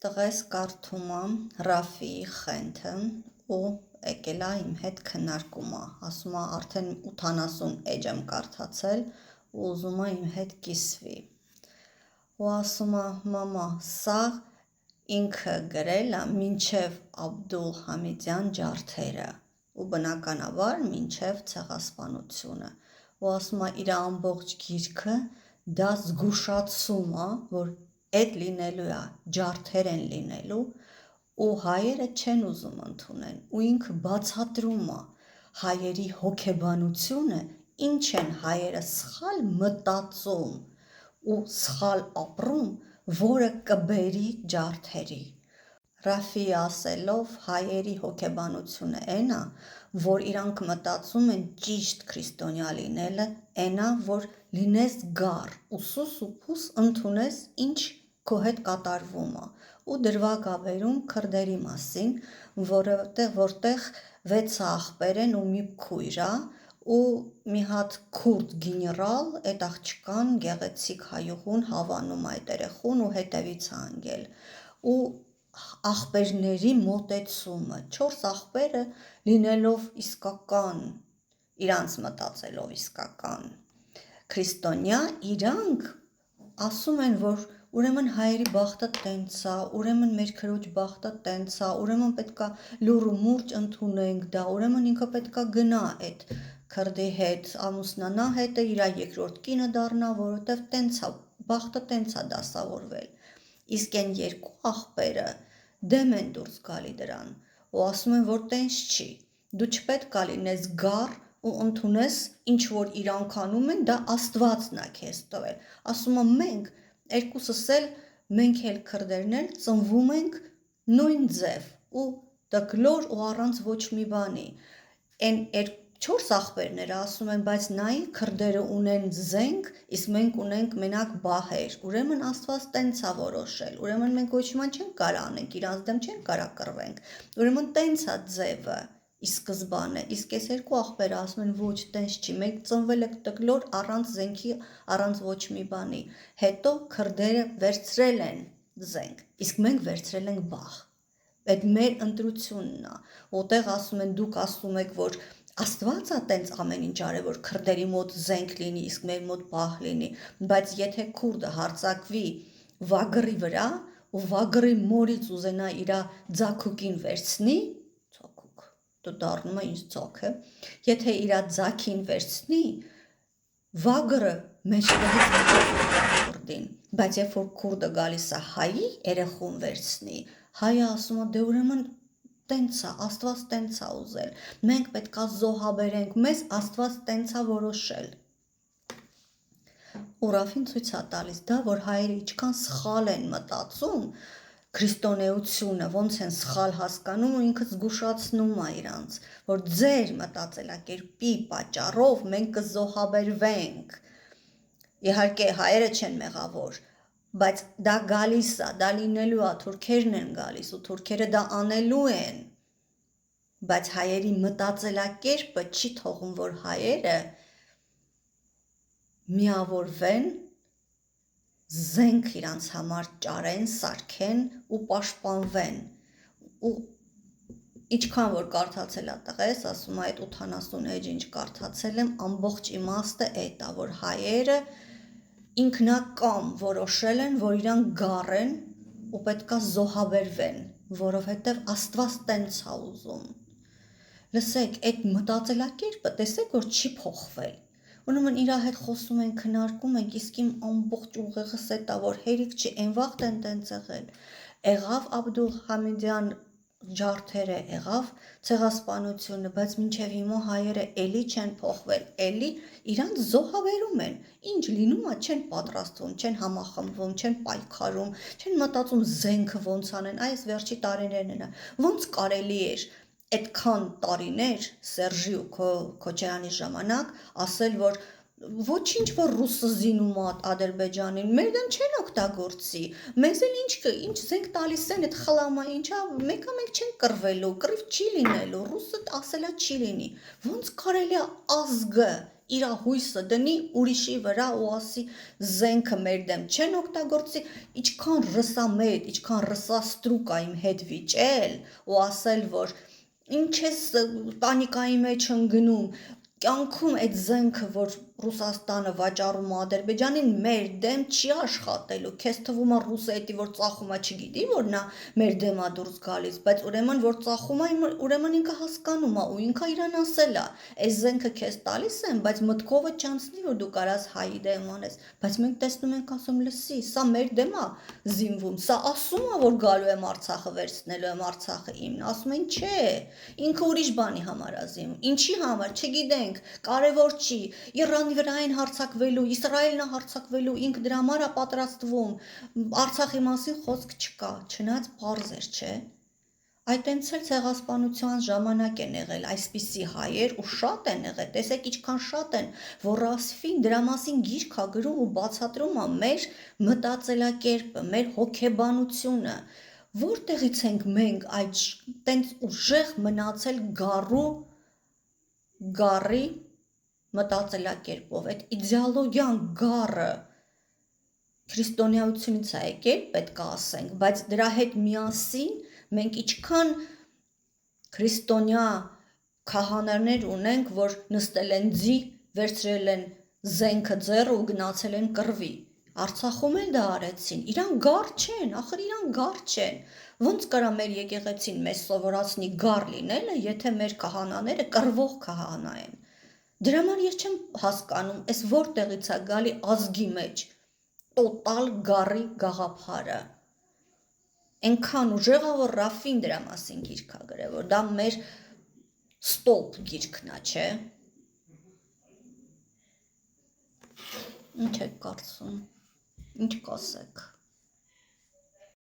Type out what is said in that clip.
Տղես կարդում եմ Ռաֆիի խենթը ու եկել է իմ հետ քննարկումը, ասում է արդեն 80 էջ եմ կարդացել ու ուզում է իմ հետ կիսվի ու ասում է մամա սա ինքը գրել է մինչև Աբդուլ Համիդյան ջարդերը ու բնականաբար մինչև ցեղասպանությունը ու ասում է իր ամբողջ գիրքը դա զգուշացում է, որ էդ լինելու է, ջարդեր են լինելու ու հայերը չեն ուզում ընդունեն ու ինքը բացատրում է հայերի հոգեբանությունը, ինչ են հայերը սխալ մտածում ու սխալ ապրում, որը կբերի ջարդերի։ Ռաֆիի ասելով հայերի հոգեբանությունը էն է, որ իրանք մտածում են ճիշտ քրիստոնյա լինելը էն է, որ լինես գառ ու սուս ու փուս ընդունես ինչ քո հետ կատարվում է ու դրվագ ա բերում քրդերի մասին, որտեղ 6 աղբեր են ու մի քույր է ու մի հատ քուրդ գեներալ այդ աղջկան գեղեցիկ հայուհուն հավանում այդ երեխուն ու հետևից է անգել ու աղբերների մոտեցումը 4 աղբերը լինելով իսկական իրանց մտածելով իսկական քրիստոնյա իրանք ասում են որ ուրեմն հայերի բախտը տենց է, ուրեմն մեր քրոջ բախտը տենց է, ուրեմն պետքա լուռ ու մուրճ ընդունենք դա, ուրեմն ինքը պետքա գնա այդ քրդի հետ, ամուսնանա հետը իր երկրորդ կինը դառնա, որովհետև տենց է, բախտը տենց է դասավորվել։ Իսկ այն երկու աղբերը դեմ են դուրս գալի դրան ու ասում են, որ տենց չի։ Դու չպետք է լինես գառ ու ընդունես ինչ որ իրանք անում են, դա Աստվածն է քեզ տվել։ Ասում եմ մենք երկուսս էլ մենք էլ քրդերն էլ ծնվում ենք նույն ձև ու տկլոր ու առանց ոչ մի բանի։ Այն 4 աղբերները ասում են, բայց նայի քրդերը ունեն զենք, իսկ մենք ունենք մենակ բահեր։ Ուրեմն Աստված տենց է որոշել։ Ուրեմն մենք ոչ մի չենք կարող անենք, իրանց դեմ չենք կարող կռվենք։ Ուրեմն տենց է ձևը։ Ի սկզբանե, իսկ այս երկու աղբերը ասում են ոչ տենց չի, մենք ծնվել ենք տկլոր առանց զենքի, առանց ոչ մի բանի։ Հետո քրդերը վերցրել են զենք, իսկ մենք վերցրել ենք բահ։ Այդ մեր ընտրությունն է։ Որտեղ ասում են դուք ասում եք, որ Աստված է տենց ամեն ինչ արել, որ քրդերի մոտ զենք լինի, իսկ մեր մոտ բահ լինի, բայց եթե քուրդը հարձակվի վագրի վրա ու վագրի մորից ուզենա իր ձագուկին վերցնի, դու դառնում է ինձ ձոքը, եթե իր ձագին վերցնի, վագրը մեջտեղից քուրդին, բայց երբ որ քուրդը գալիս է հայի երեխուն վերցնի, հայը ասում է դե ուրեմն տենց է, Աստված տենց է ուզել, մենք պետք է զոհաբերենք, մեզ Աստված տենց է որոշել։ Ու Ռաֆին ցույց է տալիս դա, որ հայերը ինչքան սխալ են մտածում, քրիստոնեությունը ոնց են սխալ հասկանում ու ինքը զգուշացնում է իրանց, որ ձեր մտածելակերպի պատճառով մենք կզոհաբերվենք։ Իհարկե հայերը չեն մեղավոր, բայց դա գալիս է, դա լինելու է, թուրքերն են գալիս ու թուրքերը դա անելու են, բայց հայերի մտածելակերպը չի թողում, որ հայերը միավորվեն, զենք իրանց համար ճարեն, սարքեն ու պաշտպանվեն ու ինչքան որ կարդացել է տղես, ասում է այդ 80 էջ ինչ կարդացել եմ, ամբողջ իմաստը էդ է, որ հայերը ինքնակամ որոշել են, որ իրանք գառ են ու պետքա զոհաբերվեն, որովհետև Աստված տենց է ուզում։ Լսեք, այդ մտածելակերպը տեսեք, որ չի փոխվել։ Ուրեմն իր հետ խոսում ենք, քննարկում ենք, իսկ իմ ամբողջ ուղեղս էդ է, որ հերիք չի, այն վաղտեն տենց եղել։ Եղավ Աբդուլ Համիդյան ջարդերը, եղավ ցեղասպանությունը, բայց մինչև հիմա հայերը էլի չեն փոխվել, էլի իրանք զոհաբերում են, ինչ լինում է, չեն պատրաստվում, չեն համախմբվում, չեն պայքարում, չեն մտածում զենքը ոնց անեն, այս վերջի տարիներն են, ոնց կարելի էր այդքան տարիներ Սերժի ու Քոչարյանի ժամանակ ասել, որ ոչինչ որ ռուսը զինում է Ադրբեջանին, մեր դեմ չեն օգտագործի։ Մեզ էլ ինչ զենք տալիս են, այդ խլամա ինչա, մեկը մենք չենք կռվելու, կռիվ չի լինելու, ռուսը ասելա չի լինի։ Ոնց կարելի է ազգը իր հույսը դնի ուրիշի վրա ու ասի զենքը մեր դեմ չեն օգտագործի, ինչքան ռսամետ, ինչքան ռսաստրուկ է իմ հետ վիճել ու ասել, որ ինչ ես պանիկայի մեջ ընկնում, կյանքում այդ զենքը, որ Ռուսաստանը վաճառում է Ադրբեջանին, մեր դեմ չի աշխատելու։ Քեզ թվում է ռուսը էդի որ ծախում է, չգիտի, որ նա մեր դեմ է դուրս գալիս, բայց ուրեմն որ ծախում է, ուրեմն ինքը հասկանում է ու ինքը իրան ասել է, այս զենքը քեզ տալիս եմ, բայց մտքովը չանցնի, որ դու կարաս հայի դեմ անես, բայց մենք տեսնում ենք ասում լսի, սա մեր դեմ է զինվում, սա ասում է, որ գալու եմ Արցախը վերցնելու եմ, Արցախը իմն, ասում են չէ, ինքը ուրիշ բանի համար է զինվում, ինչի համար, չգիտենք, կարևոր չի, Իրանի վրա են հարձակվելու, Իսրայելն է հարձակվելու, ինքը դրա համար է պատրաստվում, Արցախի մասին խոսք չկա, չնայած պարզ էր, չէ։ Այդ այնց էլ ցեղասպանության ժամանակ են եղել այսպիսի հայեր ու շատ են եղել, տեսեք ինչքան շատ են, որ Ռասֆին դրա մասին գիրք է գրում ու բացատրում է մեր մտածելակերպը, մեր հոգեբանությունը, որտեղից ենք մենք այդ տենց ուժեղ մնացել գառի մտածելակերպով, այդ իդեալոգիան գառը քրիստոնեությունից է եկել, պետք է ասենք, բայց դրա հետ միասին մենք ինչքան քրիստոնյա քահանաներ ունենք, որ նստել են ձի, վերցրել են զենքը ձեռը ու գնացել են կռվի։ Արցախում էլ դա արեցին, իրան գառ չեն, ախր իրան գառ չեն, ոնց կարա մեր եկեղեցին մեզ սովորացնի գառ լինելը, եթե մեր քահանաները կռվող քահանա են։ Դրա համար ես չեմ հասկանում, այս որտեղից է գալի ազգի մեջ տոտալ գառի գաղափարը։ Այնքան ուժեղ է, որ Ռաֆին դրա մասին գիրք է գրել, որ դա մեր ստոպ գիրքն է, չէ։ Ինչ եք կարծում, ինչ կասեք։